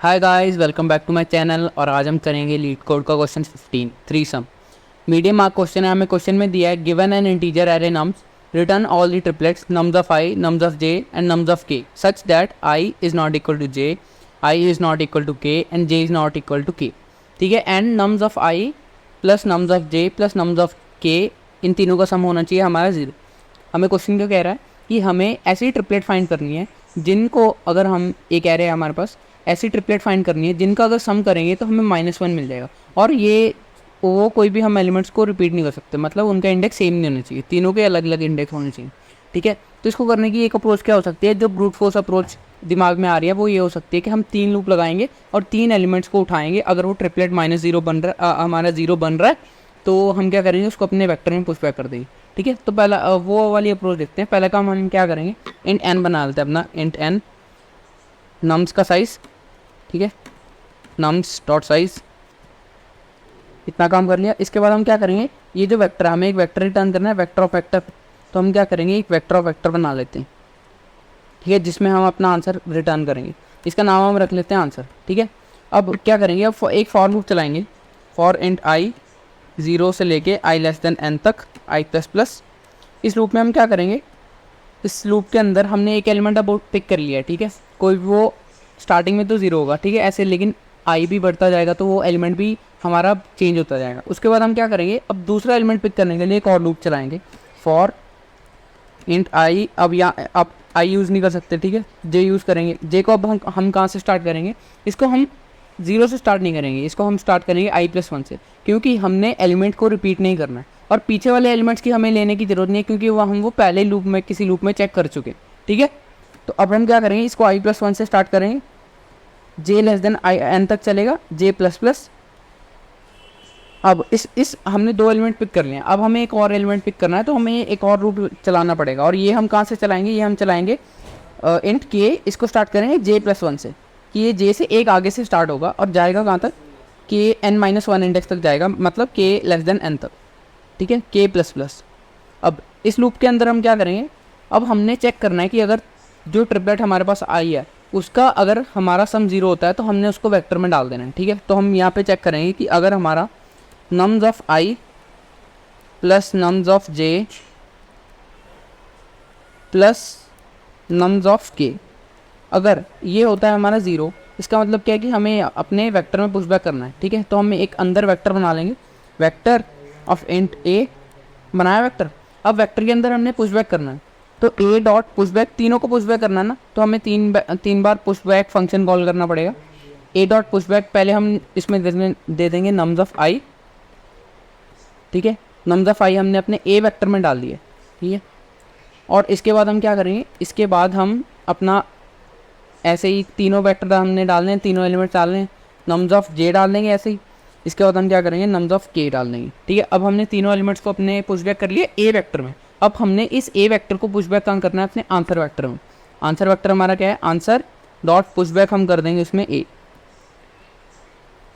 Hi guys, welcome back to my channel. और आज हम करेंगे लीड कोड का question 15 3 sum medium mark question है। हमें क्वेश्चन में दिया है given an integer array nums return all the triplets nums of i, nums of j and nums of k such that i is not equal to j, i is not equal to k and j is not equal to k. ठीक है, and nums of i plus nums of J plus nums of के, इन तीनों का सम होना चाहिए हमारा 0। हमें question क्या कह रहा है कि हमें ऐसी ट्रिपलेट फाइंड करनी है जिनको अगर हम एक एरे है हमारे पास, ऐसी ट्रिपलेट फाइंड करनी है जिनका अगर सम करेंगे तो हमें -1 मिल जाएगा। और ये वो कोई भी हम एलिमेंट्स को रिपीट नहीं कर सकते, मतलब उनका इंडेक्स सेम नहीं होना चाहिए, तीनों के अलग अलग इंडेक्स होने चाहिए। ठीक है, तो इसको करने की एक अप्रोच क्या हो सकती है, जो ब्रूट फोर्स अप्रोच दिमाग में आ रही है वो ये हो सकती है कि हम 3 लूप लगाएंगे और 3 एलिमेंट्स को उठाएंगे। अगर वो ट्रिपलेट -0 बन रहा है, हमारा 0 बन रहा है, तो हम क्या करेंगे, उसको अपने वेक्टर में पुश बैक कर देंगे। ठीक है, तो पहला वो वाली अप्रोच देखते हैं। पहला काम हम क्या करेंगे, इंट n बना लेते हैं अपना, इंट n नम्स का साइज़। ठीक है, नम्स डॉट साइज, इतना काम कर लिया। इसके बाद हम क्या करेंगे, ये जो वेक्टर है, हमें एक वेक्टर रिटर्न करना है, वेक्टर ऑफ वेक्टर। तो हम क्या करेंगे, एक वेक्टर ऑफ वेक्टर बना लेते हैं। ठीक है, जिसमें हम अपना आंसर रिटर्न करेंगे। इसका नाम हम रख लेते हैं आंसर। ठीक है, अब क्या करेंगे, अब एक फॉर लूप चलाएंगे, फॉर इंट आई 0 से लेके i लेस देन n तक, i प्लस प्लस। इस लूप में हम क्या करेंगे, इस लूप के अंदर हमने एक एलिमेंट अब पिक कर लिया है। ठीक है, कोई भी वो स्टार्टिंग में तो 0 होगा, ठीक है ऐसे, लेकिन आई भी बढ़ता जाएगा तो वो एलिमेंट भी हमारा चेंज होता जाएगा। उसके बाद हम क्या करेंगे, अब दूसरा एलिमेंट पिक करने के लिए एक और लूप चलाएंगे, फॉर इंट आई। अब यहाँ आप आई यूज़ नहीं कर सकते, ठीक है, जे यूज़ करेंगे। जे को अब हम कहाँ से स्टार्ट करेंगे, इसको हम 0 से स्टार्ट नहीं करेंगे, इसको हम स्टार्ट करेंगे i+1 से, क्योंकि हमने एलिमेंट को रिपीट नहीं करना है और पीछे वाले एलिमेंट्स की हमें लेने की ज़रूरत नहीं है, क्योंकि वो हम वो पहले लूप में किसी लूप में चेक कर चुके। ठीक है, तो अब हम क्या करेंगे, इसको i+1 से स्टार्ट करेंगे, जे लेस देन n तक चलेगा, जे प्लस प्लस। अब इस हमने 2 एलिमेंट पिक कर लिए हैं, अब हमें एक और एलिमेंट पिक करना है, तो हमें एक और रूट चलाना पड़ेगा। और ये हम कहाँ से चलाएंगे, ये हम चलाएंगे इंट के, इसको स्टार्ट करेंगे j+1 से, कि ये जे से एक आगे से स्टार्ट होगा और जाएगा कहाँ तक, के n-1 इंडेक्स तक जाएगा, मतलब के लेस देन n तक। ठीक है, के प्लस प्लस। अब इस लूप के अंदर हम क्या करेंगे, अब हमने चेक करना है कि अगर जो ट्रिपलेट हमारे पास आई है उसका अगर हमारा सम 0 होता है तो हमने उसको वेक्टर में डाल देना है। ठीक है, तो हम यहाँ पे चेक करेंगे कि अगर हमारा nums of i plus nums of J plus nums of के, अगर ये होता है हमारा 0, इसका मतलब क्या है कि हमें अपने वेक्टर में पुशबैक करना है। ठीक है, तो हम एक अंदर वेक्टर बना लेंगे, वेक्टर ऑफ इंट ए बनाया वेक्टर। अब वेक्टर के अंदर हमने पुशबैक करना है, तो ए डॉट पुशबैक, तीनों को पुशबैक करना है ना, तो हमें तीन बार पुशबैक फंक्शन कॉल करना पड़ेगा। ए डॉट पुशबैक पहले हम इसमें दे देंगे नम्स ऑफ आई। ठीक है, नम्स ऑफ आई हमने अपने ए वेक्टर में डाल दिया। ठीक है, और इसके बाद हम क्या करेंगे, इसके बाद हम अपना ऐसे ही तीनों वेक्टर हमने डालने हैं, तीनों एलिमेंट्स डालने हैं, नम्स ऑफ जे डाल देंगे ऐसे ही। इसके बाद हम क्या करेंगे, नम्स ऑफ के डाल देंगे। ठीक है, अब हमने तीनों एलिमेंट्स को अपने पुशबैक कर लिए ए वेक्टर में। अब हमने इस ए वेक्टर को पुशबैक कहाँ करना है, अपने आंसर वेक्टर में। आंसर वेक्टर हमारा क्या है, आंसर डॉट पुशबैक हम कर देंगे इसमें ए।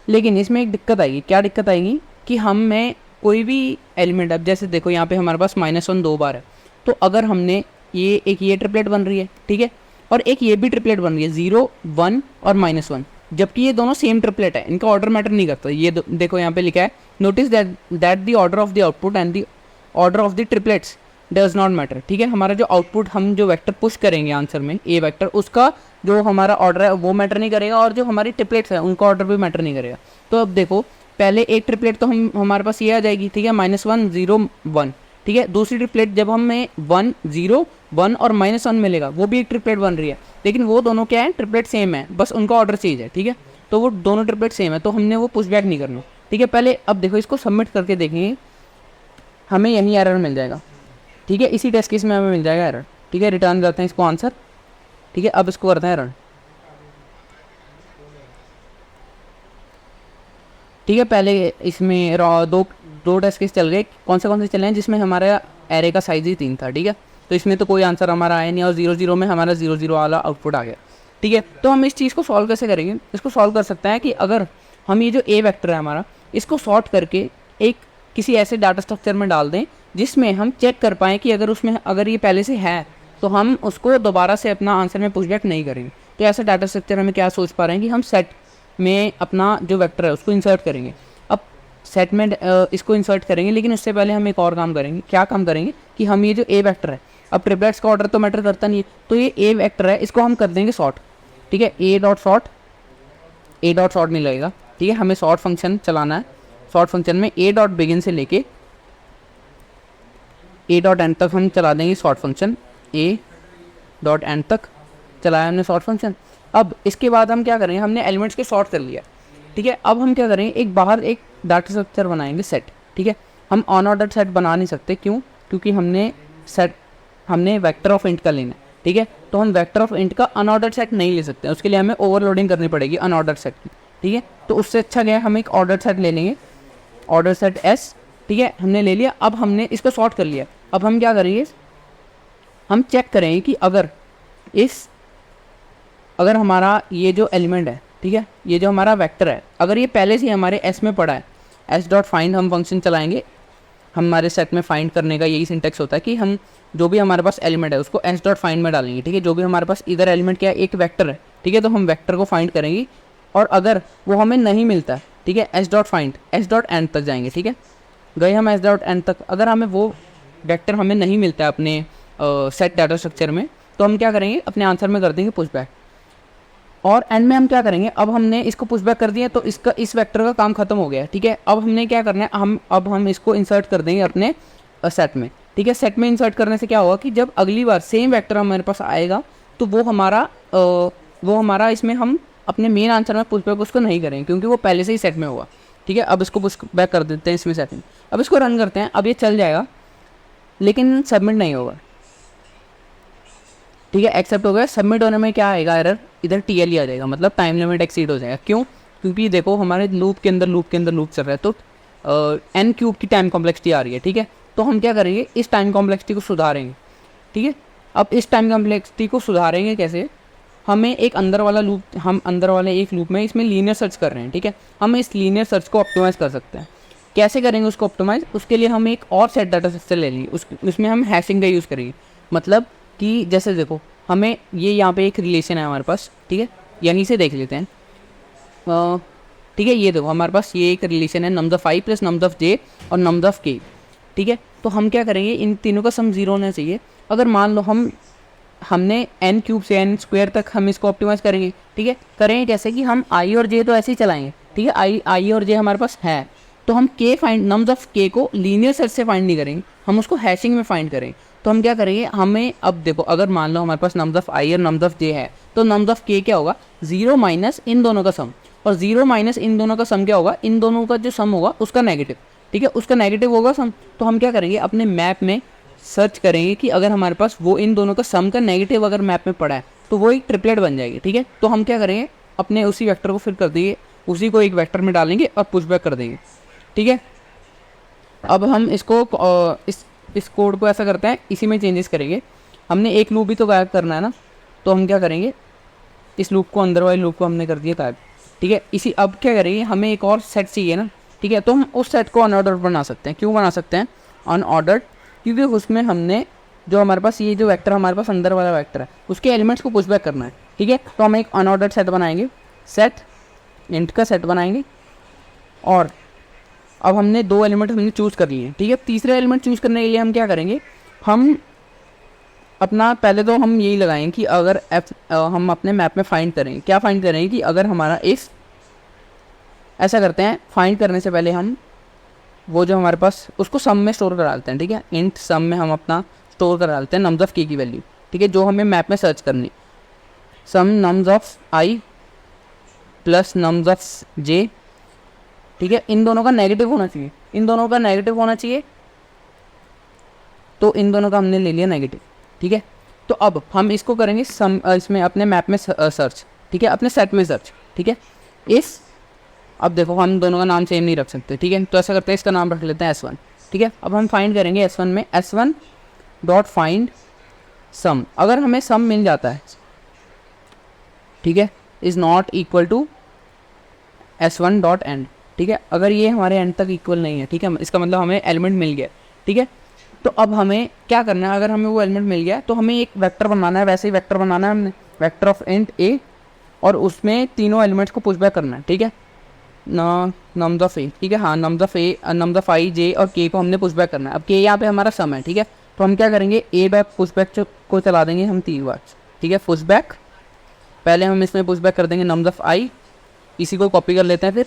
लेकिन इसमें एक दिक्कत आएगी, क्या दिक्कत आएगी कि हमें कोई भी एलिमेंट, अब जैसे देखो यहाँ पे हमारे पास -1 2 बार है, तो अगर हमने ये ट्रिपलेट बन रही है, ठीक है, और एक ये भी ट्रिपलेट बन रही है 0 1 और -1, जबकि ये दोनों सेम ट्रिपलेट है, इनका ऑर्डर मैटर नहीं करता। ये देखो यहाँ पे लिखा है, notice that the order of the output and the order of the triplets does not matter. ठीक है, हमारा जो आउटपुट, हम जो वेक्टर पुश करेंगे आंसर में ए वेक्टर, उसका जो हमारा ऑर्डर है वो मैटर नहीं करेगा, और जो हमारी ट्रिपलेट्स है उनका ऑर्डर भी मैटर नहीं करेगा। तो अब देखो, पहले एक ट्रिपलेट तो हमारे पास ये आ जाएगी, ठीक है, -1 0 1। ठीक है, दूसरी ट्रिपलेट जब हमें 1 0 1 और -1 मिलेगा, वो भी एक ट्रिपलेट बन रही है, लेकिन वो दोनों क्या है, ट्रिपलेट सेम है, बस उनका ऑर्डर चेंज है। ठीक है, तो वो दोनों ट्रिपलेट सेम है, तो हमने वो पुशबैक नहीं करना। ठीक है, पहले अब देखो, इसको सबमिट करके देखेंगे, हमें यही एरर मिल जाएगा। ठीक है, इसी टेस्ट केस में हमें मिल जाएगा एरर। ठीक है, रिटर्न करते हैं इसको आंसर। ठीक है, अब इसको करते हैं रन। ठीक है, पहले इसमें दो टेस्ट केस चल गए, कौन से चले हैं, जिसमें हमारा एरे का साइज ही 3 था। ठीक है, तो इसमें तो कोई आंसर हमारा आया नहीं, और 0 0 में हमारा 0 0 वाला आउटपुट आ गया। ठीक है, तो हम इस चीज़ को सॉल्व कैसे करेंगे, इसको सॉल्व कर सकते हैं कि अगर हम ये जो ए वेक्टर है हमारा, इसको सॉर्ट करके एक किसी ऐसे डाटा स्ट्रक्चर में डाल दें जिसमें हम चेक कर पाएँ कि अगर उसमें अगर ये पहले से है तो हम उसको दोबारा से अपना आंसर में पुशबैक नहीं करेंगे। तो ऐसा डाटा स्ट्रक्चर हमें क्या सोच पा रहे हैं कि हम सेट में अपना जो वेक्टर है उसको इंसर्ट करेंगे। अब सेट में इसको इंसर्ट करेंगे, लेकिन उससे पहले हम एक और काम करेंगे। क्या काम करेंगे कि हम ये जो ए वेक्टर है, अब ट्रिपलेट्स का ऑर्डर तो मैटर करता नहीं है, तो ये ए वेक्टर है इसको हम कर देंगे सॉर्ट। ठीक है, ए डॉट सॉर्ट नहीं लगेगा। ठीक है, हमें सॉर्ट फंक्शन चलाना है। सॉर्ट फंक्शन में ए डॉट बिगिन से लेके ए डॉट एंड तक हम चला देंगे sort function. A dot and तक चलाया हमने सॉर्ट फंक्शन। अब इसके बाद हम क्या करेंगे, हमने एलिमेंट्स के सॉर्ट कर लिया। ठीक है, अब हम क्या करेंगे, एक बाहर एक डाटा स्ट्रक्चर बनाएंगे सेट। ठीक है, हम अनऑर्डर्ड सेट बना नहीं सकते, क्यों? क्योंकि हमने वेक्टर ऑफ इंट का लेना है। ठीक है, तो हम वेक्टर ऑफ इंट का अनऑर्डर्ड सेट नहीं ले सकते, उसके लिए हमें ओवरलोडिंग करनी पड़ेगी अनऑर्डर्ड सेट की। ठीक है, तो उससे अच्छा क्या है, हम एक ऑर्डर सेट ले लेंगे, ऑर्डर सेट एस। ठीक है, हमने ले लिया। अब हमने इसको सॉर्ट कर लिया। अब हम क्या करेंगे, हम चेक करेंगे कि अगर हमारा ये जो एलिमेंट है, ठीक है, ये जो हमारा वेक्टर है, अगर ये पहले से हमारे एस में पड़ा है, एस डॉट फाइंड हम फंक्शन चलाएंगे। हमारे सेट में फाइंड करने का यही सिंटेक्स होता है कि हम जो भी हमारे पास एलिमेंट है उसको एस डॉट फाइंड में डालेंगे। ठीक है, जो भी हमारे पास इधर एलिमेंट क्या है, एक वेक्टर है। ठीक है, तो हम वेक्टर को फाइंड करेंगे, और अगर वो हमें नहीं मिलता है, ठीक है, S dot find, S dot and तक जाएंगे। ठीक है, गए हम एस डॉट एंड तक। अगर हमें वो वेक्टर हमें नहीं मिलता है अपने सेट डाटा स्ट्रक्चर में, तो हम क्या करेंगे, अपने आंसर में कर देंगे पुशबैक। और एंड में हम क्या करेंगे, अब हमने इसको पुशबैक कर दिया, तो इस वेक्टर का काम खत्म हो गया। ठीक है, अब हमने क्या करना है, हम इसको इंसर्ट कर देंगे अपने सेट में। ठीक है, सेट में इंसर्ट करने से क्या होगा कि जब अगली बार सेम वेक्टर हमारे पास आएगा, तो वो हमारा इसमें हम अपने मेन आंसर में पुशबैक उसको नहीं करेंगे, क्योंकि वो पहले से ही सेट में होगा। ठीक है, अब इसको पुशबैक कर देते हैं इसमें सेट में। अब इसको रन करते हैं। अब ये चल जाएगा, लेकिन सबमिट नहीं होगा। ठीक है, एक्सेप्ट हो गया। सबमिट होने में क्या आएगा, एरर, इधर टीएल आ जाएगा, मतलब टाइम लिमिट एक्सीड हो जाएगा। क्यों? क्योंकि देखो हमारे लूप के अंदर लूप चल रहा है, तो एन क्यूब की टाइम कॉम्प्लेक्सिटी आ रही है। ठीक है, तो हम क्या करेंगे, इस टाइम कॉम्प्लेक्सिटी को सुधारेंगे। ठीक है, अब इस टाइम कॉम्प्लेक्सिटी को सुधारेंगे कैसे, हमें एक अंदर वाले एक लूप में इसमें लीनियर सर्च कर रहे हैं। ठीक है, हम इस लीनियर सर्च को ऑप्टिमाइज़ कर सकते हैं। कैसे करेंगे उसको ऑप्टिमाइज़, उसके लिए हम एक और सेट डाटा स्ट्रक्चर ले लेंगे, उसमें हम हैशिंग का यूज़ करेंगे। मतलब कि जैसे देखो, हमें ये यहाँ पे एक रिलेशन है हमारे पास। ठीक है, यहीं से देख लेते हैं। ठीक है, ये देखो हमारे पास ये एक रिलेशन है, nums of i plus nums of j और नम्स ऑफ के। ठीक है, तो हम क्या करेंगे, इन तीनों का सम जीरो होना चाहिए। अगर मान लो हमने एन क्यूब से एन स्क्वायर तक हम इसको ऑप्टिमाइज करेंगे। ठीक है, करेंगे कैसे कि हम आई और जे तो ऐसे ही चलाएंगे। ठीक है, आई और जे हमारे पास है, तो हम के फाइंड, नम्स ऑफ के को लीनियर सर्च से फाइंड नहीं करेंगे, हम उसको हैशिंग में फाइंड करेंगे। तो हम क्या करेंगे, हमें अब देखो, अगर मान लो हमारे पास नम्स ऑफ आई और नम्स ऑफ जे है, तो नम्स ऑफ के क्या होगा, जीरो माइनस इन दोनों का सम, और जीरो माइनस इन दोनों का सम क्या होगा, इन दोनों का जो सम होगा उसका नेगेटिव। ठीक है, उसका नेगेटिव होगा सम। तो हम क्या करेंगे, अपने मैप में सर्च करेंगे कि अगर हमारे पास वो इन दोनों का सम का नेगेटिव अगर मैप में पड़ा है, तो वो एक ट्रिपलेट बन जाएगी। ठीक है, तो हम क्या करेंगे, अपने उसी वेक्टर को फिर कर देंगे, उसी को एक वेक्टर में डालेंगे और पुशबैक कर देंगे। ठीक है, अब हम इसको इस कोड को ऐसा करते हैं, इसी में चेंजेस करेंगे। हमने एक लूप भी तो गायब करना है ना, तो हम क्या करेंगे, इस लूप को, अंदर वाले लूप को हमने कर दिया गायब। ठीक है, अब क्या करेंगे, हमें एक और सेट चाहिए ना। ठीक है, तो हम उस सेट को अनऑर्डर्ड बना सकते हैं। क्यों बना सकते हैं अनऑर्डर्ड, क्योंकि उसमें हमने जो हमारे पास ये जो वेक्टर हमारे पास अंदर वाला वेक्टर है, उसके एलिमेंट्स को पुशबैक करना है। ठीक है, तो हम एक अनऑर्डर्ड सेट बनाएंगे, सेट इंट का सेट बनाएंगे। और अब हमने दो एलिमेंट हमने चूज़ कर लिए। ठीक है, तीसरे एलिमेंट चूज़ करने के लिए हम क्या करेंगे, हम अपना पहले तो हम यही लगाएंगे कि अगर हम अपने मैप में फाइंड करेंगे, क्या फाइंड करेंगे कि अगर हमारा ऐसा करते हैं, फाइंड करने से पहले हम वो जो हमारे पास उसको सम में स्टोर कर डालते हैं। ठीक है, इंट सम में हम अपना स्टोर कर डालते हैं नम्स ऑफ के की वैल्यू। ठीक है, जो हमें मैप में सर्च करनी, sum nums of i plus nums of j. ठीक है, इन दोनों का नेगेटिव होना चाहिए, इन दोनों का नेगेटिव होना चाहिए, तो इन दोनों का हमने ले लिया नेगेटिव। ठीक है, तो अब हम इसको करेंगे सम, इसमें अपने मैप में सर्च। ठीक है, अपने सेट में सर्च। ठीक है, अब देखो हम दोनों का नाम सेम नहीं रख सकते। ठीक है, तो ऐसा करते हैं, इसका नाम रख लेते हैं S1। ठीक है, अब हम फाइंड करेंगे S1 में S1 डॉट फाइंड सम। अगर हमें सम मिल जाता है, ठीक है, is not equal to S1 dot end. ठीक है, अगर ये हमारे एंड तक इक्वल नहीं है, ठीक है, इसका मतलब हमें एलिमेंट मिल गया। ठीक है, तो अब हमें क्या करना है, अगर हमें वो एलिमेंट मिल गया तो हमें एक वेक्टर बनाना है, वैसे ही वेक्टर बनाना है हमने। वेक्टर ऑफ इंट ए, और उसमें तीनों एलिमेंट्स को पुश बैक करना है, ठीक है, नम्स ऑफ ए, ठीक है, हाँ नम्स ऑफ आई जे और के को हमने पुश बैक करना है। अब के यहाँ पे हमारा सम है, ठीक है, तो हम क्या करेंगे ए बैक पुश बैक को चला देंगे हम 3 बार, ठीक है, पुश बैक। पहले हम इसमें पुश बैक कर देंगे नम्स ऑफ आई, इसी को कॉपी कर लेते हैं, फिर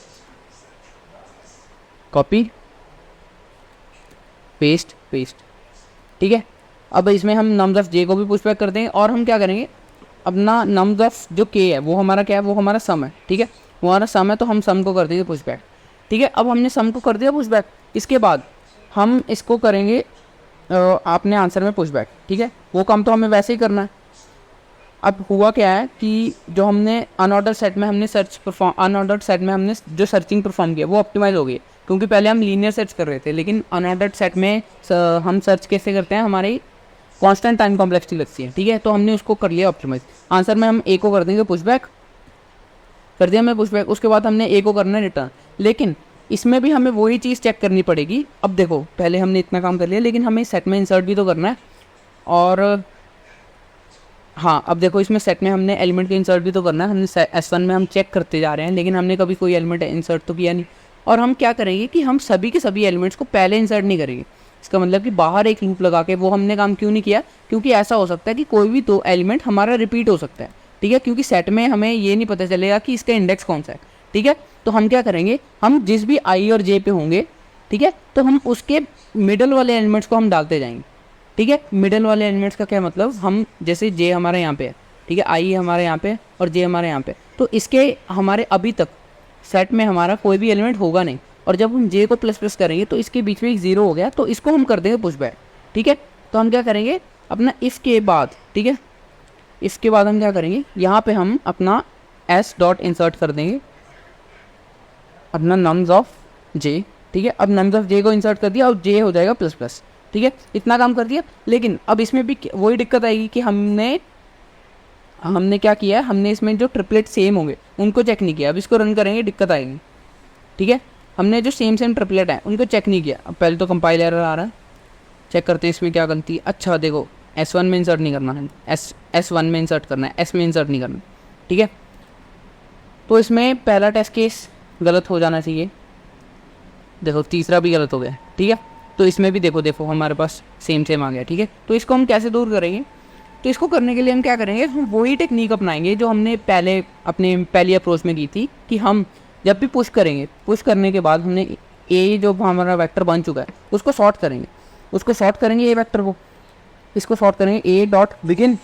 कॉपी पेस्ट पेस्ट, ठीक है। अब इसमें हम नम्स ऑफ जे को भी पुश बैक कर देंगे, और हम क्या करेंगे अपना नम्स ऑफ जो के है वो हमारा क्या है, वो हमारा सम है, ठीक है, वो हमारा सम है, तो हम सम को कर देंगे पुश बैक, ठीक है। अब हमने सम को कर दिया पुश बैक, इसके बाद हम इसको करेंगे आपने आंसर में पुश बैक, ठीक है, वो काम तो हमें वैसे ही करना है। अब हुआ क्या है कि जो हमने अनऑर्डर सेट में हमने अनऑर्डर्ड सेट में हमने जो सर्चिंग परफॉर्म किया वो ऑप्टिमाइज हो गई, क्योंकि पहले हम लीनियर सर्च कर रहे थे, लेकिन अनऑर्डर्ड सेट में हम सर्च कैसे करते हैं, हमारी कांस्टेंट टाइम कॉम्प्लेक्सिटी लगती है, ठीक है, तो हमने उसको कर लिया ऑप्टिमाइज। आंसर में हम ए को कर देंगे पुश बैक, कर दिया मैं पुश बैक, उसके बाद हमने ए को करना है रिटर्न, लेकिन इसमें भी हमें वही चीज़ चेक करनी पड़ेगी। अब देखो पहले हमने इतना काम कर लिया, लेकिन हमें सेट में इंसर्ट भी तो करना है, और हाँ अब देखो इसमें सेट में हमने एलिमेंट का इंसर्ट भी तो करना है। हमने S1 में हम चेक करते जा रहे हैं, लेकिन हमने कभी कोई एलिमेंट इंसर्ट तो किया नहीं। और हम क्या करेंगे कि हम सभी के सभी एलिमेंट्स को पहले इंसर्ट नहीं करेंगे। इसका मतलब कि बाहर एक लूप लगा के वो हमने काम क्यों नहीं किया, क्योंकि ऐसा हो सकता है कि कोई भी दो एलिमेंट हमारा रिपीट हो सकता है, ठीक है, क्योंकि सेट में हमें ये नहीं पता चलेगा कि इसका इंडेक्स कौन सा है, ठीक है। तो हम क्या करेंगे, हम जिस भी आई और जे पे होंगे, ठीक है, तो हम उसके मिडल वाले एलिमेंट्स को हम डालते जाएंगे, ठीक है। मिडल वाले एलिमेंट्स का क्या मतलब, हम जैसे जे हमारे यहाँ पे है, ठीक है, आई हमारे यहाँ पे और जे हमारे यहाँ पे, तो इसके हमारे अभी तक सेट में हमारा कोई भी एलिमेंट होगा नहीं, और जब हम जे को प्लस प्लस करेंगे तो इसके बीच में एक जीरो हो गया, तो इसको हम कर देंगे पुश बैक, ठीक है। तो हम क्या करेंगे अपना इसके बाद, ठीक है, इसके बाद हम क्या करेंगे, यहाँ पे हम अपना एस डॉट इंसर्ट कर देंगे अपना नम्स ऑफ जे, ठीक है। अब नम्स ऑफ जे को इंसर्ट कर दिया और जे हो जाएगा प्लस प्लस, ठीक है, इतना काम कर दिया। लेकिन अब इसमें भी वही दिक्कत आएगी कि हमने क्या किया है, हमने इसमें जो ट्रिपलेट सेम होंगे उनको चेक नहीं किया। अब इसको रन करेंगे दिक्कत आएगी, ठीक है, हमने जो सेम ट्रिपलेट है उनको चेक नहीं किया। अब पहले तो कंपाइल एरर आ रहा है, चेक करते हैं इसमें क्या गलती है। अच्छा देखो S1 में इंसर्ट नहीं करना है, S1 में इंसर्ट करना है, S में इंसर्ट नहीं करना, ठीक है। तो इसमें पहला टेस्ट केस गलत हो जाना चाहिए, देखो तीसरा भी गलत हो गया, ठीक है। तो इसमें भी देखो हमारे पास सेम आ गया, ठीक है। तो इसको हम कैसे दूर करेंगे, तो इसको करने के लिए हम क्या करेंगे, हम वही टेक्निक अपनाएंगे जो हमने अपने पहली अप्रोच में की थी, कि हम जब भी पुश करेंगे, पुश करने के बाद हमने ए जो हमारा वेक्टर बन चुका है उसको सॉर्ट करेंगे, ए वेक्टर को, इसको सॉर्ट करेंगे ए डॉट बिगिन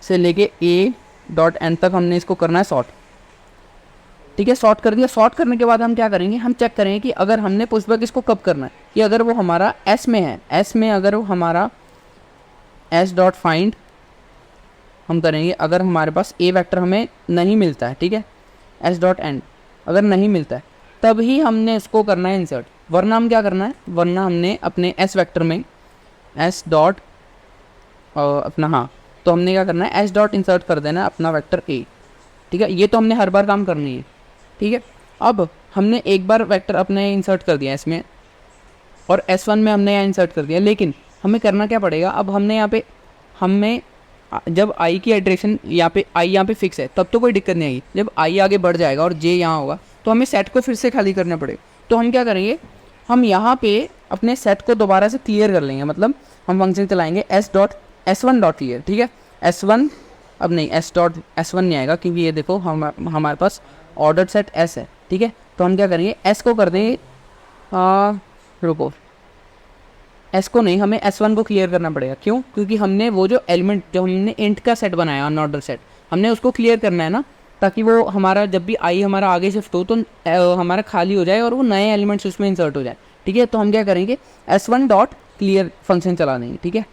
से लेके ए डॉट एंड तक हमने इसको करना है सॉर्ट, ठीक है। सॉर्ट कर दिया। सॉर्ट करने के बाद हम क्या करेंगे, हम चेक करेंगे कि अगर हमने पुशबैक इसको कब करना है, कि अगर वो हमारा एस में है, एस में अगर वो हमारा एस डॉट फाइंड हम करेंगे, अगर हमारे पास ए वेक्टर हमें नहीं मिलता है, ठीक है, एस डॉट एंड अगर नहीं मिलता है तब ही हमने इसको करना है इंसर्ट, वरना हम क्या करना है, वरना हमने अपने एस वेक्टर में एस डॉट अपना हाँ तो हमने क्या करना है, एस डॉट इंसर्ट कर देना है अपना वेक्टर ए, ठीक है। ये तो हमने हर बार काम करनी है, ठीक है। अब हमने एक बार वेक्टर अपने इंसर्ट कर दिया इसमें, और S1 में हमने यहाँ इंसर्ट कर दिया, लेकिन हमें करना क्या पड़ेगा, अब हमने यहाँ पे हमें जब आई की एड्रेशन यहाँ पे आई यहाँ पे फिक्स है तब तो कोई दिक्कत नहीं आएगी, जब आई आगे बढ़ जाएगा और जे यहाँ होगा तो हमें सेट को फिर से खाली करना पड़ेगा। तो हम क्या करेंगे, हम यहाँ पे अपने सेट को दोबारा से क्लियर कर लेंगे, मतलब हम फंक्शन चलाएंगे S1 डॉट क्लियर, ठीक है। S1 अब नहीं S1 नहीं आएगा, क्योंकि ये देखो हमारे पास ऑर्डर सेट S है, ठीक है। तो हम क्या करेंगे, S को कर देंगे रुको, S को नहीं, हमें S1 को क्लियर करना पड़ेगा। क्यों, क्योंकि हमने वो जो एलिमेंट जो हमने इंट का सेट बनाया अनऑर्डर सेट, हमने उसको क्लियर करना है ना, ताकि वो हमारा जब भी आई हमारा आगे शिफ्ट हो तो हमारा खाली हो जाए और वो नए एलिमेंट्स उसमें इंसर्ट हो जाए, ठीक है। तो हम क्या करेंगे, S1 डॉट क्लियर फंक्शन चला देंगे, ठीक है।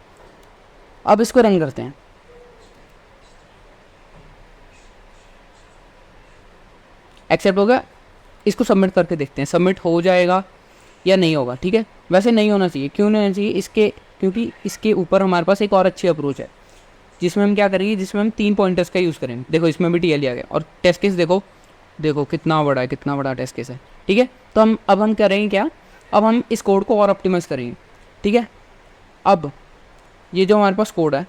अब इसको रन करते हैं, एक्सेप्ट होगा, इसको सबमिट करके देखते हैं सबमिट हो जाएगा या नहीं होगा, ठीक है। वैसे नहीं होना चाहिए, क्यों नहीं होना चाहिए, क्योंकि इसके ऊपर हमारे पास एक और अच्छी अप्रोच है जिसमें हम क्या करेंगे, जिसमें हम 3 पॉइंटर्स का यूज़ करेंगे। देखो इसमें भी TLE आ गया, और टेस्ट केस देखो कितना बड़ा टेस्ट केस है, ठीक है। तो हम करेंगे क्या, अब हम इस कोड को और ऑप्टिमाइज़ करेंगे, ठीक है। अब ये जो हमारे पास कोड है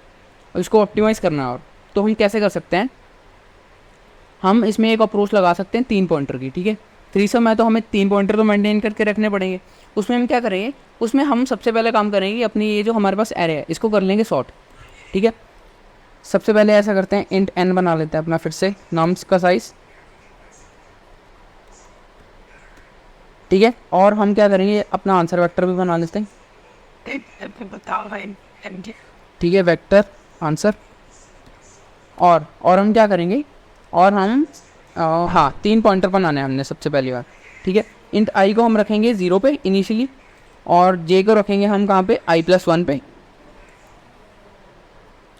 इसको ऑप्टिमाइज़ करना है, और तो हम कैसे कर सकते हैं, हम इसमें एक अप्रोच लगा सकते हैं 3 पॉइंटर की, ठीक है। थ्रीसम है तो हमें 3 पॉइंटर तो मेंटेन करके रखने पड़ेंगे। उसमें हम क्या करेंगे, उसमें हम सबसे पहले काम करेंगे अपनी ये जो हमारे पास एरे है इसको कर लेंगे सॉर्ट, ठीक है। सबसे पहले ऐसा करते हैं, इंट n बना लेते हैं अपना फिर से नम्स का साइज़, ठीक है। और हम क्या करेंगे, अपना आंसर वेक्टर भी बना लेते हैं, ठीक है, वेक्टर आंसर। और हम क्या करेंगे, और हम हाँ 3 पॉइंटर बनाने हैं हमने सबसे पहली बार, ठीक है। इंट आई को हम रखेंगे 0 पे इनिशियली, और जे को रखेंगे हम कहाँ पे, i+1 पे,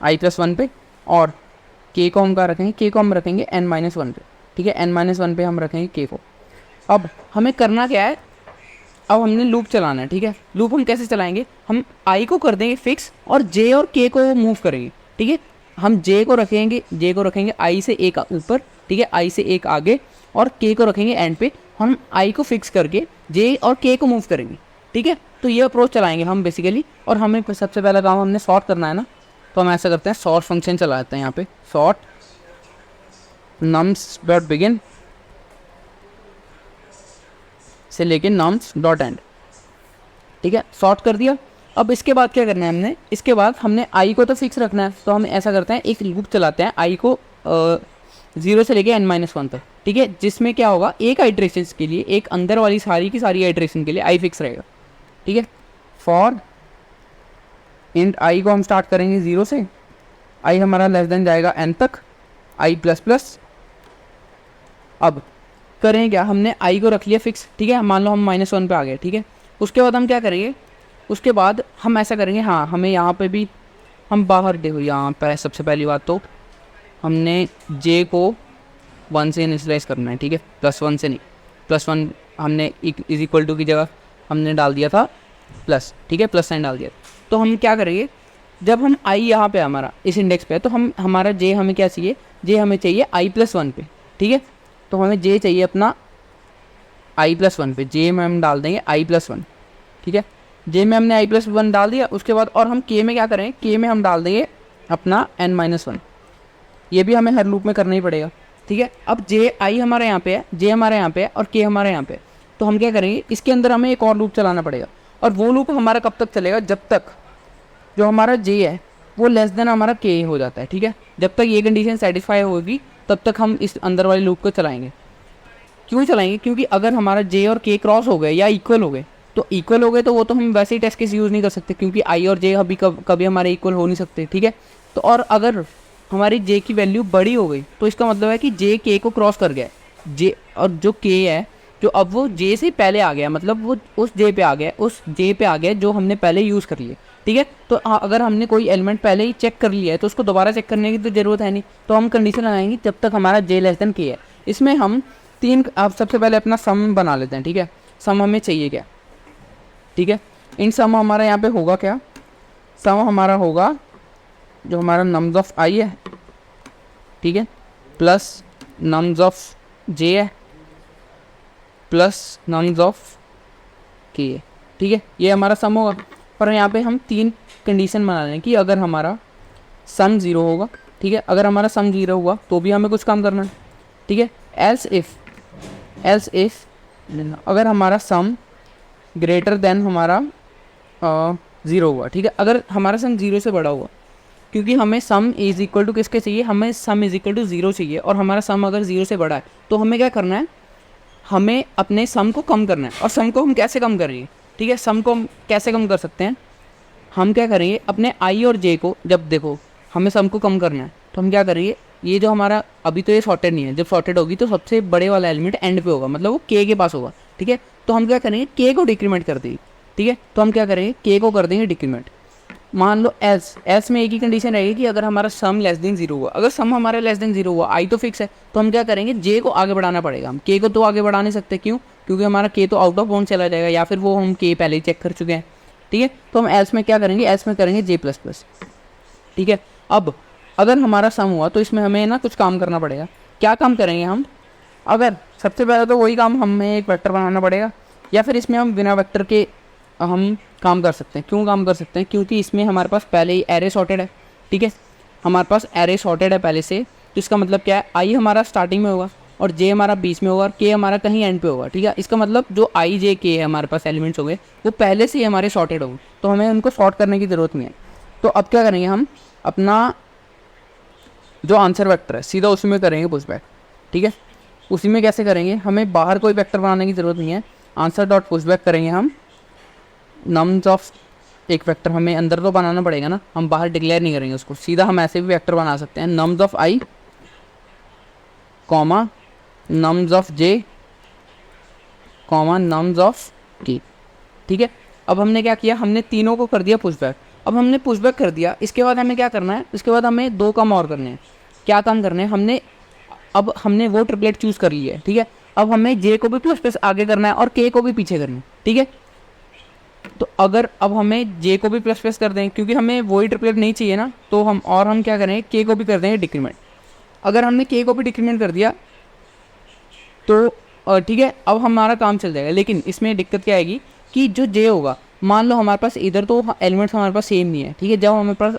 i+1 पे, और के को हम कहाँ रखेंगे, के को हम रखेंगे n-1 पे, ठीक है। n-1 पे हम रखेंगे के को। अब हमें करना क्या है, अब हमने लूप चलाना है, ठीक है। लूप हम कैसे चलाएंगे, हम आई को कर देंगे फिक्स और जे और के को मूव करेंगे, ठीक है। हम जे को रखेंगे आई से एक ऊपर, ठीक है, आई से एक आगे, और के को रखेंगे एंड पे। हम आई को फिक्स करके जे और के को मूव करेंगे, ठीक है। तो ये अप्रोच चलाएंगे हम बेसिकली। और हमें सबसे पहला काम हमने सॉर्ट करना है ना, तो हम ऐसा करते हैं, सॉर्ट फंक्शन चलाते हैं यहाँ पे, सॉर्ट नम्स डॉट बिगिन से लेके नम्स डॉट एंड, ठीक है। सॉर्ट कर दिया। अब इसके बाद क्या करना है हमने, इसके बाद हमने आई को तो फिक्स रखना है, तो हम ऐसा करते हैं, एक लूप चलाते हैं आई को 0 से लेके n-1 तक, ठीक है। जिसमें क्या होगा, एक आइट्रेशन के लिए, एक अंदर वाली सारी की सारी आइट्रेशन के लिए आई फिक्स रहेगा, ठीक है। फॉर इंट आई को हम स्टार्ट करेंगे 0 से, आई हमारा लेस देन जाएगा n तक, i++। अब करें क्या, हमने आई को रख लिया फिक्स, ठीक है। मान लो हम -1 पे आ गए, ठीक है। उसके बाद हम क्या करेंगे, उसके बाद हम ऐसा करेंगे, हाँ हमें यहाँ पे भी हम बाहर देखो, यहाँ पे सबसे पहली बात तो हमने जे को 1 से इनिशियलाइज करना है, ठीक है, +1 से नहीं, +1 हमने इज इक्वल टू की जगह हमने डाल दिया था प्लस, ठीक है, प्लस साइन डाल दिया। तो हम क्या करेंगे, जब हम आई यहाँ पे हमारा इस इंडेक्स पे है, तो हम हमारा जे हमें क्या चाहिए, जे हमें चाहिए i+1 पे, ठीक है। तो हमें जे चाहिए अपना i+1 पे, जे में हम डाल देंगे i+1, ठीक है। जे में हमने i+1 डाल दिया। उसके बाद और हम के में क्या करें, के में हम डाल देंगे अपना n-1, ये भी हमें हर लूप में करना ही पड़ेगा, ठीक है। अब जे आई हमारे यहाँ पे है, जे हमारे यहाँ पे है, और के हमारे यहाँ पे है। तो हम क्या करेंगे, इसके अंदर हमें एक और लूप चलाना पड़ेगा, और वो लूप हमारा कब तक चलेगा, जब तक जो हमारा जे है वो लेस देन हमारा के हो जाता है, ठीक है। जब तक ये कंडीशन सेटिस्फाई होगी तब तक हम इस अंदर वाले लूप को चलाएंगे। क्यों चलाएंगे, क्योंकि अगर हमारा जे और के क्रॉस हो गए या इक्वल हो गए, तो इक्वल हो गए तो वो तो हम वैसे ही टेस्ट केस यूज़ नहीं कर सकते, क्योंकि आई और जे कभी हमारे इक्वल हो नहीं सकते, ठीक है। तो और अगर हमारी जे की वैल्यू बड़ी हो गई तो इसका मतलब है कि जे के को क्रॉस कर गया, जे और जो के है जो अब वो जे से पहले आ गया, मतलब वो उस जे पे आ गया जो हमने पहले यूज़ कर लिए, ठीक है। तो अगर हमने कोई एलिमेंट पहले ही चेक कर लिया है तो उसको दोबारा चेक करने की तो ज़रूरत है नहीं। तो हम कंडीशन लगाएंगे जब तक हमारा जे लेस देन के है। इसमें हम अब सबसे पहले अपना सम बना लेते हैं, ठीक है। सम हमें चाहिए क्या, ठीक है। इन सम हमारा यहाँ पे होगा क्या, सम हमारा होगा जो हमारा नम्स ऑफ आई है, ठीक है, प्लस नम्स ऑफ जे है, प्लस नम्स ऑफ के है, ठीक है। ये हमारा सम होगा। पर यहाँ पे हम 3 कंडीशन बना लें कि अगर हमारा सम 0 होगा, ठीक है, अगर हमारा सम 0 हुआ तो भी हमें कुछ काम करना है, ठीक है। एल्स इफ अगर हमारा सम ग्रेटर देन हमारा 0 हुआ, ठीक है। अगर हमारा सम 0 से बड़ा हुआ, क्योंकि हमें सम इज इक्वल टू किसके चाहिए, हमें सम इज इक्वल टू 0 चाहिए, और हमारा सम अगर 0 से बड़ा है तो हमें क्या करना है, हमें अपने सम को कम करना है। और सम को हम कैसे कम करेंगे, ठीक है, सम को हम कैसे कम कर सकते हैं, हम क्या करेंगे अपने आई और जे को, जब देखो हमें सम को कम करना है तो हम क्या करेंगे, ये जो हमारा अभी तो ये सॉर्टेड नहीं है, जब सॉर्टेड होगी तो सबसे बड़े वाला एलिमेंट एंड पे होगा, मतलब वो के पास होगा, ठीक है। तो हम क्या करेंगे, के को डिक्रीमेंट कर देंगे, ठीक है। तो हम क्या करेंगे, के को कर देंगे डिक्रीमेंट। मान लो एल्स में एक ही कंडीशन रहेगी कि अगर हमारा सम लेस देन 0 हुआ, अगर सम हमारा लेस देन 0 हुआ, आई तो फिक्स है, तो हम क्या करेंगे, जे को आगे बढ़ाना पड़ेगा। हम के को तो आगे बढ़ा नहीं सकते, क्यों, क्योंकि हमारा के तो आउट ऑफ बाउंड चला जाएगा, या फिर वो हम के पहले ही चेक कर चुके हैं, ठीक है। तो हम एल्स में क्या करेंगे, एल्स में करेंगे J++, ठीक है। अब अगर हमारा सम हुआ तो इसमें हमें ना कुछ काम करना पड़ेगा। क्या काम करेंगे हम, अगर सबसे पहले तो वही काम, हमें एक वेक्टर बनाना पड़ेगा, या फिर इसमें हम बिना वेक्टर के हम काम कर सकते हैं। क्यों काम कर सकते हैं, क्योंकि इसमें हमारे पास पहले ही एरे सॉर्टेड है, ठीक है। हमारे पास एरे सॉर्टेड है पहले से, तो इसका मतलब क्या है, आई हमारा स्टार्टिंग में होगा और जे हमारा बीच में होगा और के हमारा कहीं एंड पे होगा, ठीक है। इसका मतलब जो आई जे के है हमारे पास एलिमेंट्स हो गए वो पहले से ही हमारे सॉर्टेड होंगे, तो हमें उनको सॉर्ट करने की ज़रूरत नहीं है। तो अब क्या करेंगे, हम अपना जो आंसर वेक्टर है सीधा उसी में करेंगे पुशबैक, ठीक है। उसी में कैसे करेंगे, हमें बाहर कोई वेक्टर बनाने की ज़रूरत नहीं है। आंसर डॉट पुशबैक करेंगे हम नम्स ऑफ, एक वेक्टर हमें अंदर तो बनाना पड़ेगा ना, हम बाहर डिक्लेयर नहीं करेंगे उसको, सीधा हम ऐसे भी वेक्टर बना सकते हैं, nums of I comma nums of J comma nums of के, ठीक है। अब हमने क्या किया, हमने तीनों को कर दिया पुशबैक। अब हमने पुशबैक कर दिया, इसके बाद हमें क्या करना है, इसके बाद हमें 2 काम और करने हैं। क्या काम करने हैं, हमने वो ट्रिपलेट चूज़ कर ली है, ठीक है। अब हमें जे को भी प्लस प्लस आगे करना है और के को भी पीछे करना है, ठीक है। तो अगर अब हमें जे को भी प्लस प्लस कर दें, क्योंकि हमें वही ट्रिपलेट नहीं चाहिए ना, तो हम क्या करेंगे, के को भी कर देंगे डिक्रीमेंट। अगर हमने के को भी डिक्रीमेंट कर दिया तो ठीक है, अब हमारा काम चल जाएगा। लेकिन इसमें दिक्कत क्या आएगी कि जो जे होगा, मान लो हमारे पास इधर तो एलिमेंट्स हमारे पास सेम नहीं है, ठीक है। जब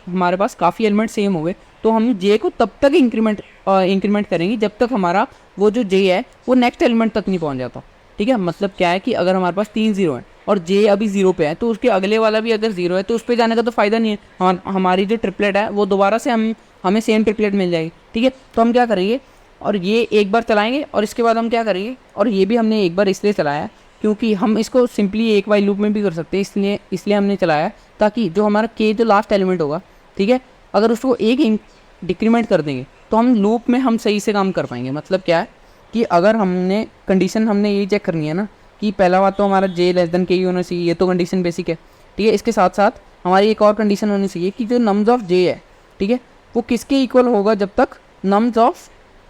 हमारे पास काफ़ी एलिमेंट सेम हो गए तो हम जे को तब तक इंक्रीमेंट करेंगे जब तक हमारा वो जो जे है वो नेक्स्ट एलिमेंट तक नहीं पहुंच जाता, ठीक है। मतलब क्या है कि अगर हमारे पास 3 0 है और जे अभी 0 पे है, तो उसके अगले वाला भी अगर 0 है तो उस पर जाने का तो फ़ायदा नहीं है। हमारी जो ट्रिपलेट है वो दोबारा से हमें सेम ट्रिपलेट मिल जाएगी, ठीक है। तो हम क्या करेंगे, और ये एक बार चलाएंगे और इसके बाद हम क्या करेंगे, और ये भी हमने एक बार इसलिए चलाया क्योंकि हम इसको सिंपली एक वाइल लूप में भी कर सकते हैं, इसलिए हमने चलाया ताकि जो हमारा के जो लास्ट एलिमेंट होगा, ठीक है, अगर उसको एक डिक्रीमेंट कर देंगे तो हम लूप में हम सही से काम कर पाएंगे। मतलब क्या है कि अगर हमने कंडीशन हमने ये चेक करनी है ना कि पहला बात तो हमारा जे लेस देन के ही होना चाहिए, ये तो कंडीशन बेसिक है, ठीक है। इसके साथ साथ हमारी एक और कंडीशन होनी चाहिए कि जो नम्स ऑफ जे है, ठीक है, वो किसके इक्वल होगा, जब तक नम्स ऑफ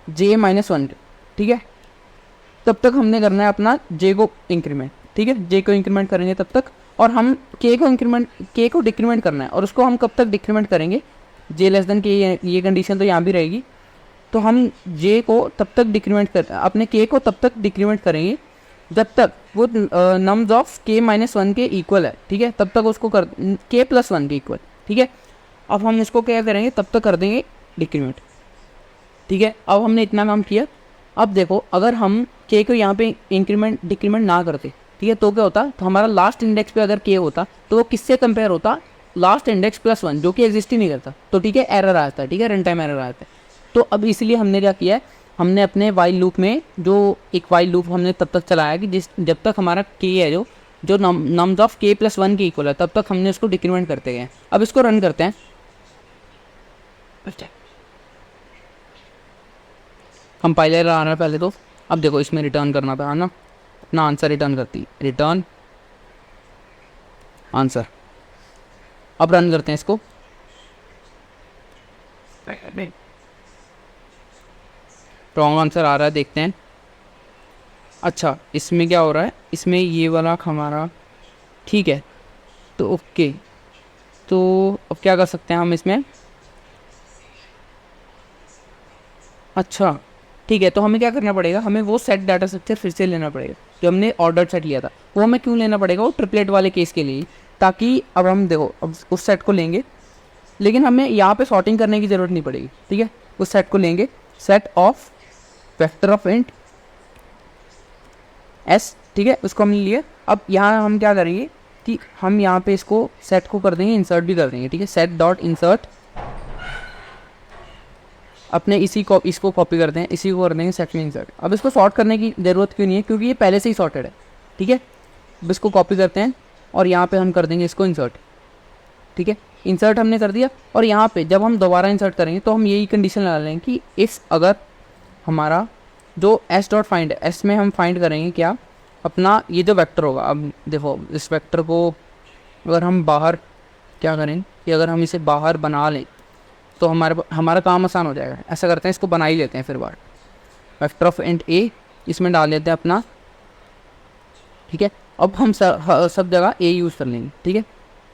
जे -1, ठीक है, तब तक हमने करना है अपना जे को इंक्रीमेंट, ठीक है। जे को इंक्रीमेंट करेंगे तब तक, और हम के को डिक्रीमेंट करना है, और उसको हम कब तक डिक्रीमेंट करेंगे, जे लेस देन के, ये कंडीशन तो यहाँ भी रहेगी। तो हम जे को तब तक डिक्रीमेंट अपने के को तब तक डिक्रीमेंट करेंगे जब तक वो नम्स ऑफ के -1 के इक्वल है, ठीक है, तब तक उसको कर के +1 के इक्वल, ठीक है। अब हम इसको क्या करेंगे, तब तक कर देंगे डिक्रीमेंट, ठीक है। अब हमने इतना काम किया। अब देखो, अगर हम के को यहाँ पे डिक्रीमेंट ना करते, ठीक है, तो क्या होता, तो हमारा लास्ट इंडेक्स पे अगर के होता तो वो किससे कंपेयर होता, लास्ट इंडेक्स +1, जो कि एग्जिस्ट ही नहीं करता, तो ठीक है, एरर आता है, ठीक है, रन टाइम एरर आता है। तो अब इसलिए हमने क्या किया है, हमने अपने वाइल लूप में जो एक वाइल लूप हमने तब तक चलाया कि जब तक हमारा के है जो नम्स ऑफ के +1 के इक्वल है, तब तक हमने उसको डिक्रीमेंट करते गए। अब इसको रन करते हैं, कंपाइलर आ रहा है पहले तो। अब देखो, इसमें रिटर्न करना था ना, अपना आंसर रिटर्न करती, रिटर्न आंसर। अब रन करते हैं इसको, रॉन्ग आंसर आ रहा है, देखते हैं। अच्छा, इसमें क्या हो रहा है, इसमें ये वाला हमारा ठीक है, तो ओके। तो अब क्या कर सकते हैं हम इसमें, अच्छा ठीक है, तो हमें क्या करना पड़ेगा, हमें वो सेट डाटा स्ट्रक्चर फिर से लेना पड़ेगा जो हमने ऑर्डर सेट लिया था। वो हमें क्यों लेना पड़ेगा, वो ट्रिपलेट वाले केस के लिए, ताकि अब हम देखो, अब उस सेट को लेंगे, लेकिन हमें यहाँ पे सॉर्टिंग करने की ज़रूरत नहीं पड़ेगी, ठीक है। उस सेट को लेंगे, set of vector of int S, ठीक है, उसको हमने लिया। अब यहाँ हम क्या करेंगे कि हम यहाँ पे इसको सेट को कर देंगे, इंसर्ट भी कर देंगे, ठीक है। सेट डॉट इंसर्ट, अपने इसको कॉपी करते हैं, इसी को कर देंगे सेट में इंसर्ट। अब इसको सॉर्ट करने की ज़रूरत क्यों नहीं है, क्योंकि ये पहले से ही सॉर्टेड है, ठीक है। अब इसको कॉपी करते हैं और यहाँ पे हम कर देंगे इसको इंसर्ट, ठीक है। इंसर्ट हमने कर दिया, और यहाँ पे जब हम दोबारा इंसर्ट करेंगे तो हम यही कंडीशन लगा लेंगे कि इस अगर हमारा जो एस डॉट फाइंड है, एस में हम फाइंड करेंगे क्या, अपना ये जो वेक्टर होगा। अब देखो, इस वेक्टर को अगर हम बाहर क्या करें कि अगर हम इसे बाहर बना लें तो हमारा काम आसान हो जाएगा। ऐसा करते हैं, इसको बना ही लेते हैं फिर बाहर, वेक्टर ऑफ इंट ए, इसमें डाल लेते हैं अपना, ठीक है। अब हम सब जगह ए यूज़ कर लेंगे, ठीक है।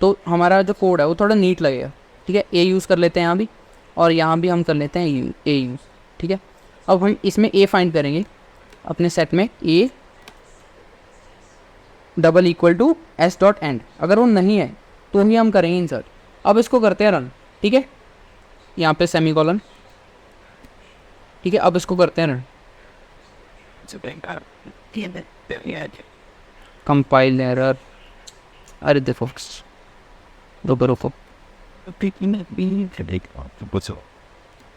तो हमारा जो कोड है वो थोड़ा नीट लगेगा, ठीक है। ए यूज़ कर लेते हैं यहाँ भी, और यहाँ भी हम कर लेते हैं ए यूज़, ठीक है। अब हम इसमें ए फाइंड करेंगे अपने सेट में, A double equal to S dot end, अगर वो नहीं है तो ही हम करेंगे इंसर्ट। अब इसको करते हैं रन, ठीक है। यहाँ पे सेमीकोलन, ठीक है। अब इसको करते हैं रन, कंपाइल एरर, अरे देखो रोको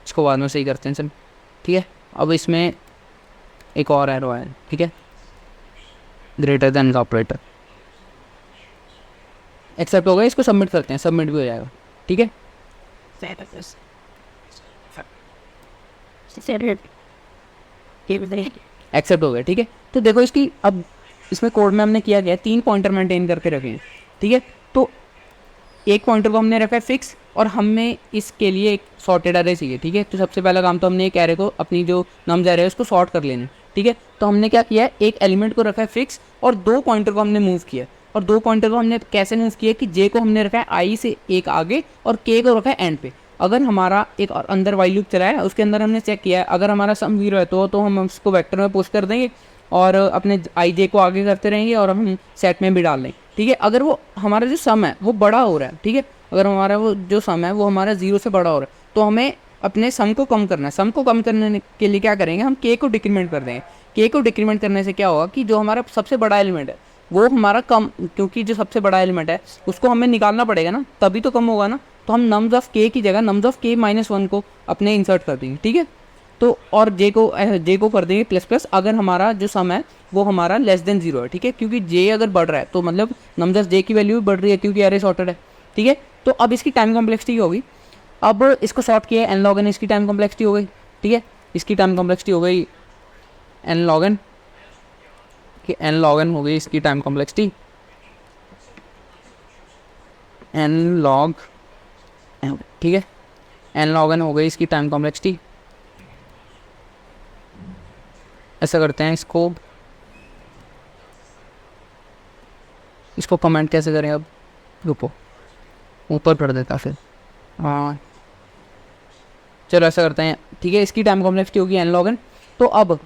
इसको बाद में सही करते हैं सर, ठीक है। अब इसमें एक और एरो है, ठीक है, ग्रेटर देन का ऑपरेटर एक्सेप्ट हो गया, इसको सबमिट करते हैं, सबमिट भी हो जाएगा, ठीक है। एक्सेप्ट हो गया, ठीक है। तो देखो इसकी अब इसमें कोड में हमने किया गया 3 पॉइंटर मेंटेन करके रखे हैं, ठीक है। तो एक पॉइंटर को हमने रखा है फिक्स और हमें इसके लिए एक सॉर्टेड एरे चाहिए, ठीक है। तो सबसे पहला काम तो हमने एक एरे को, अपनी जो नम्स एरे है उसको सॉर्ट कर लेना, ठीक है। तो हमने क्या किया है, एक एलिमेंट को रखा है फिक्स और 2 पॉइंटर को हमने मूव किया, और 2 पॉइंटर को हमने कैसे मूव किया कि जे को हमने रखा है आई से एक आगे और के को रखा है एंड पे। अगर हमारा एक और अंदर वाइल लूप चला है, उसके अंदर हमने चेक किया है, अगर हमारा सम 0 है तो हम उसको वेक्टर में पुश कर देंगे और अपने आई जे को आगे करते रहेंगे और हम सेट में भी डाल देंगे, ठीक है। अगर वो हमारा जो सम है वो बड़ा हो रहा है, ठीक है, अगर हमारा वो जो सम है वो हमारा 0 से बड़ा हो रहा है, तो हमें अपने सम को कम करना है। सम को कम करने के लिए क्या करेंगे, हम के को डिक्रीमेंट कर देंगे। के को डिक्रीमेंट करने से क्या होगा कि जो हमारा सबसे बड़ा एलिमेंट है वो हमारा कम, क्योंकि जो सबसे बड़ा एलिमेंट है उसको हमें निकालना पड़ेगा ना, तभी तो कम होगा ना। तो हम नम्स ऑफ के की जगह नम्स ऑफ के -1 को अपने इंसर्ट कर देंगे, ठीक है। तो और जे को कर देंगे ++ अगर हमारा जो सम है वो हमारा <0 है, ठीक है। क्योंकि जे अगर बढ़ रहा है तो मतलब नम्स ऑफ जे की वैल्यू भी बढ़ रही है क्योंकि एरे सॉर्टेड है, ठीक है। तो अब इसकी टाइम कॉम्प्लेक्सिटी होगी, अब इसको सॉर्ट किया n log n, इसकी टाइम कॉम्प्लेक्सिटी हो गई, ठीक है। इसकी टाइम कॉम्प्लेक्सिटी हो गई n log n, कि n log n हो गई इसकी टाइम कॉम्प्लेक्सिटी, n log, ठीक है, n log n हो गई इसकी टाइम कॉम्प्लेक्सिटी। ऐसा करते हैं, इसको कमेंट कैसे करें, अब रुको ऊपर पढ़ देता फिर, हाँ चलो ऐसा करते हैं, ठीक है। इसकी टाइम कॉम्प्लेक्सिटी होगी n log n, तो अब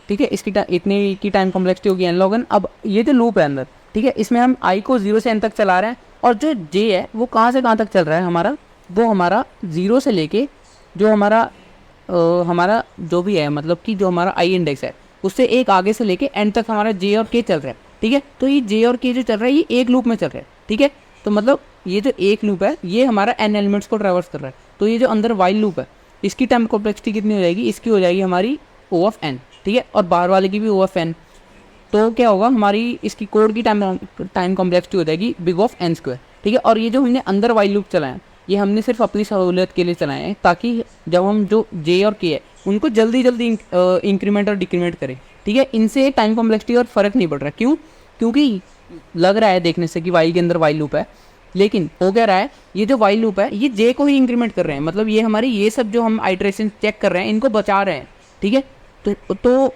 ठीक है इसकी इतनी की टाइम कॉम्प्लेक्सिटी होगी n log n। अब ये जो लूप है अंदर, ठीक है, इसमें हम i को 0 से n तक चला रहे हैं, और जो j है वो कहाँ से कहाँ तक चल रहा है हमारा, वो हमारा 0 से लेके जो हमारा जो भी है, मतलब कि जो हमारा i इंडेक्स है उससे एक आगे से लेके n तक हमारा j और k चल रहा है, ठीक है। तो ये j और k जो चल रहा है ये एक लूप में चल रहा है, ठीक है। तो मतलब ये जो एक लूप है ये हमारा n एलिमेंट्स को ट्रैवर्स कर रहा है। तो ये जो अंदर वाइल लूप है इसकी टाइम कॉम्प्लेक्सिटी कितनी हो जाएगी, इसकी हो जाएगी हमारी O of n, ठीक है, और बाहर वाले की भी O of n। तो क्या होगा, हमारी इसकी कोड की टाइम कॉम्प्लेक्सिटी हो जाएगी O of n², ठीक है। और ये जो हमने अंदर वाइल लूप चलाए हैं ये हमने सिर्फ अपनी सहूलियत के लिए चलाए हैं, ताकि जब हम जो j और k है उनको जल्दी इंक्रीमेंट और डिक्रीमेंट करें, ठीक है। इनसे टाइम कॉम्प्लेक्सिटी और फ़र्क नहीं पड़ रहा, क्यों, क्योंकि लग रहा है देखने से कि वाइल के अंदर वाइल लूप है, लेकिन हो क्या रहा है, ये जो वाइल लूप है ये जे को ही इंक्रीमेंट कर रहे हैं, मतलब ये हमारी ये सब जो हम आइट्रेशन चेक कर रहे हैं इनको बचा रहे हैं, ठीक है। तो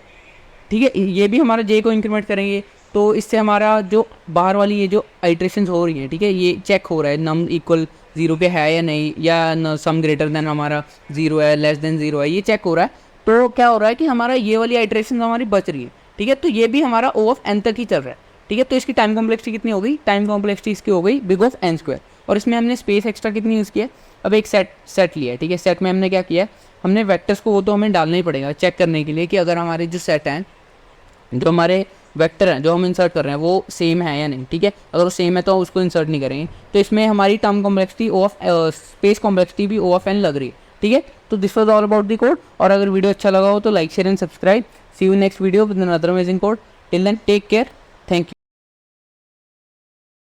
ठीक है, ये भी हमारा जे को इंक्रीमेंट करेंगे, तो इससे हमारा जो बाहर वाली ये जो आइट्रेशन हो रही है, ठीक है, ये चेक हो रहा है नम इक्वल 0 पे है या नहीं, या सम ग्रेटर देन हमारा 0 है, <0 है, ये चेक हो रहा है। तो क्या हो रहा है कि हमारा ये वाली आइट्रेशन हमारी बच रही है, ठीक है। तो ये भी हमारा O of n तक ही चल रहा है, ठीक है। तो इसकी टाइम कॉम्प्लेक्सिटी कितनी हो गई, टाइम कॉम्प्लेक्सिटी इसकी हो गई O of n², और इसमें हमने स्पेस एक्स्ट्रा कितनी यूज़ किया, अब एक सेट लिया है, ठीक है। सेट में हमने क्या किया, हमने वेक्टर्स को वो तो हमें डालना ही पड़ेगा चेक करने के लिए कि अगर हमारे जो सेट हैं, जो हमारे वेक्टर हैं जो हम इंसर्ट कर रहे हैं वो सेम है या नहीं, ठीक है। अगर वो सेम है तो उसको इंसर्ट नहीं करेंगे, तो इसमें हमारी time complexity O of space complexity भी O of n लग रही है, ठीक है। तो this was all about the code, और अगर वीडियो अच्छा लगा हो तो like share and subscribe. See you next video with another amazing code. Till then take care, thank you.